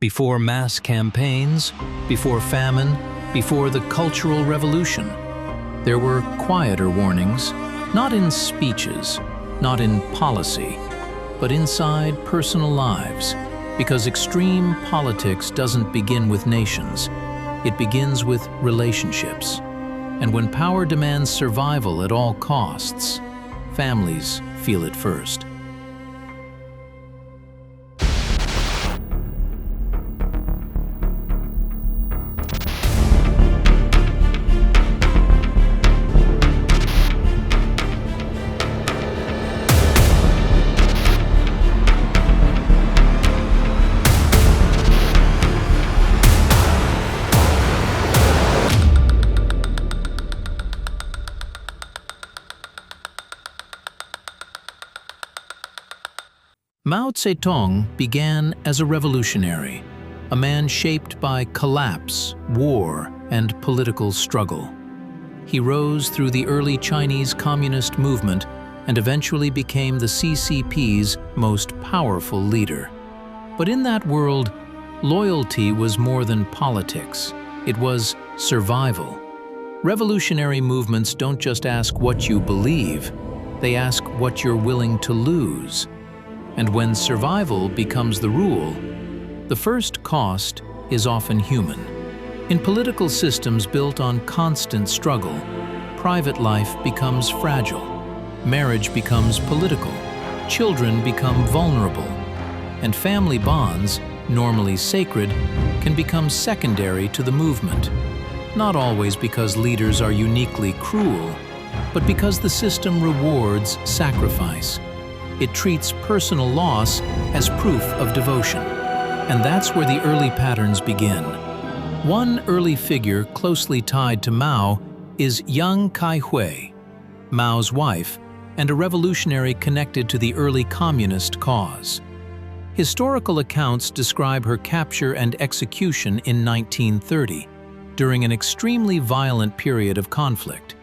Before mass campaigns, before famine, before the Cultural Revolution, there were quieter warnings, not in speeches, not in policy, but inside personal lives, because extreme politics doesn't begin with nations, it begins with relationships. And when power demands survival at all costs, families feel it first. Mao Zedong began as a revolutionary, a man shaped by collapse, war, and political struggle. He rose through the early Chinese Communist movement and eventually became the CCP's most powerful leader. But in that world, loyalty was more than politics. It was survival. Revolutionary movements don't just ask what you believe, they ask what you're willing to lose. And when survival becomes the rule, the first cost is often human. In political systems built on constant struggle, private life becomes fragile, marriage becomes political, children become vulnerable, and family bonds, normally sacred, can become secondary to the movement. Not always because leaders are uniquely cruel, but because the system rewards sacrifice. It treats personal loss as proof of devotion. And that's where the early patterns begin. One early figure closely tied to Mao is Yang Kai-hui, Mao's wife, and a revolutionary connected to the early communist cause. Historical accounts describe her capture and execution in 1930, during an extremely violent period of conflict.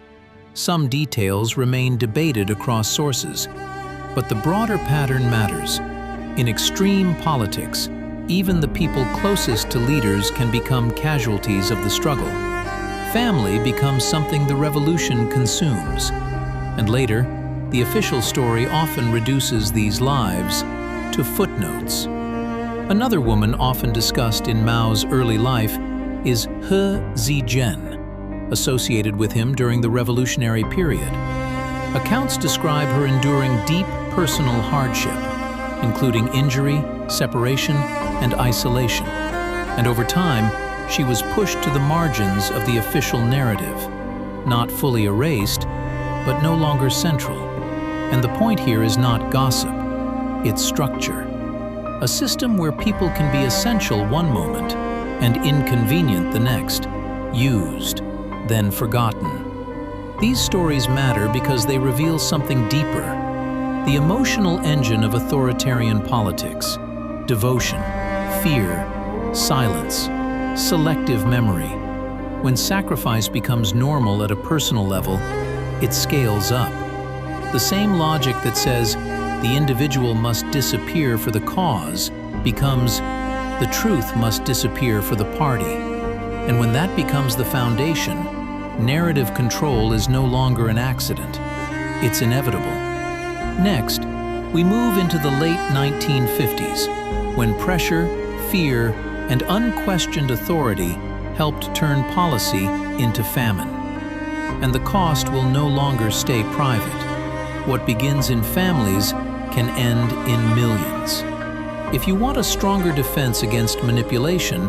Some details remain debated across sources, but the broader pattern matters. In extreme politics, even the people closest to leaders can become casualties of the struggle. Family becomes something the revolution consumes. And later, the official story often reduces these lives to footnotes. Another woman often discussed in Mao's early life is He Zijian, associated with him during the revolutionary period. Accounts describe her enduring deep personal hardship, including injury, separation, and isolation. And over time, she was pushed to the margins of the official narrative, not fully erased, but no longer central. And the point here is not gossip, it's structure. A system where people can be essential one moment and inconvenient the next, used, then forgotten. These stories matter because they reveal something deeper. The emotional engine of authoritarian politics, devotion, fear, silence, selective memory. When sacrifice becomes normal at a personal level, it scales up. The same logic that says the individual must disappear for the cause becomes the truth must disappear for the party. And when that becomes the foundation, narrative control is no longer an accident. It's inevitable. Next, we move into the late 1950s, when pressure, fear, and unquestioned authority helped turn policy into famine. And the cost will no longer stay private. What begins in families can end in millions. If you want a stronger defense against manipulation,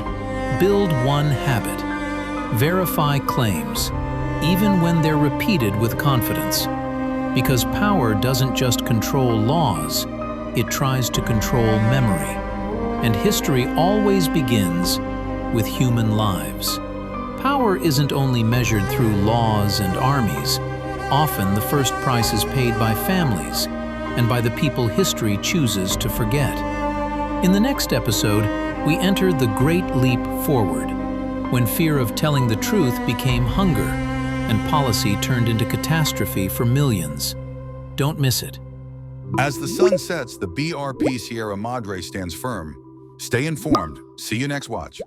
build one habit. Verify claims, even when they're repeated with confidence. Because power doesn't just control laws, it tries to control memory. And history always begins with human lives. Power isn't only measured through laws and armies. Often the first price is paid by families and by the people history chooses to forget. In the next episode, we enter the Great Leap Forward, when fear of telling the truth became hunger and policy turned into catastrophe for millions. Don't miss it. As the sun sets, the BRP Sierra Madre stands firm, Stay informed. See you next watch.